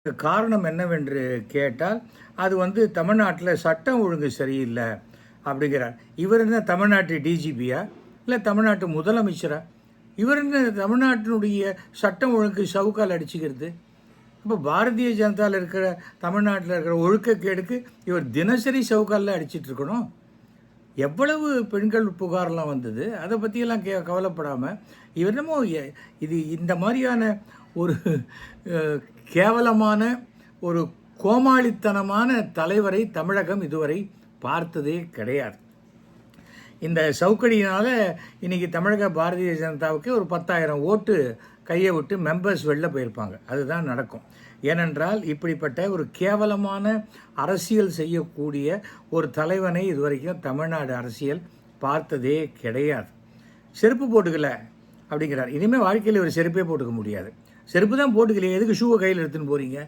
காரணம் என்னவென்று கேட்டால், அது தமிழ்நாட்டில சட்டம் ஒழுங்கு சரியில்ல அப்படிங்கிறார். இவர் என்ன தமிழ்நாட்டு டிஜிபியா? இல்ல தமிழ்நாட்டு முதலமைச்சரா? இவர் என்ன தமிழ்நாட்டினுடைய சட்டம் ஒழுங்கு சவுக்கால் அடிச்சுக்கிறது? இப்போ பாரதிய ஜனதாவில் இருக்கிற தமிழ்நாட்டில் இருக்கிற ஒழுக்கக்கேடுக்கு இவர் தினசரி சவுக்காலில் அடிச்சிட்டு இருக்கணும். எவ்வளவு பெண்கள் புகார்லாம் வந்தது, அதை பற்றியெல்லாம் கவலைப்படாமல் இவர் என்னமோ இது இந்த மாதிரியான ஒரு கேவலமான ஒரு கோமாளித்தனமான தலைவரை தமிழகம் இதுவரை பார்த்ததே கிடையாது. இந்த சவுக்கடியினால் இன்றைக்கி தமிழக பாரதிய ஜனதாவுக்கு ஒரு 10,000 ஓட்டு கையை விட்டு மெம்பர்ஸ் வெளில போயிருப்பாங்க. அதுதான் நடக்கும். ஏனென்றால் இப்படிப்பட்ட ஒரு கேவலமான அரசியல் செய்யக்கூடிய ஒரு தலைவனை இதுவரைக்கும் தமிழ்நாடு அரசியல் பார்த்ததே கிடையாது. செருப்பு போட்டுக்கல அப்படிங்கிறார். இனிமேல் வாழ்க்கையில் ஒரு செருப்பே போட்டுக்க முடியாது. செருப்பு தான் போட்டுக்கலையே, எதுக்கு ஷூவை கையில் எடுத்துன்னு போகிறீங்க?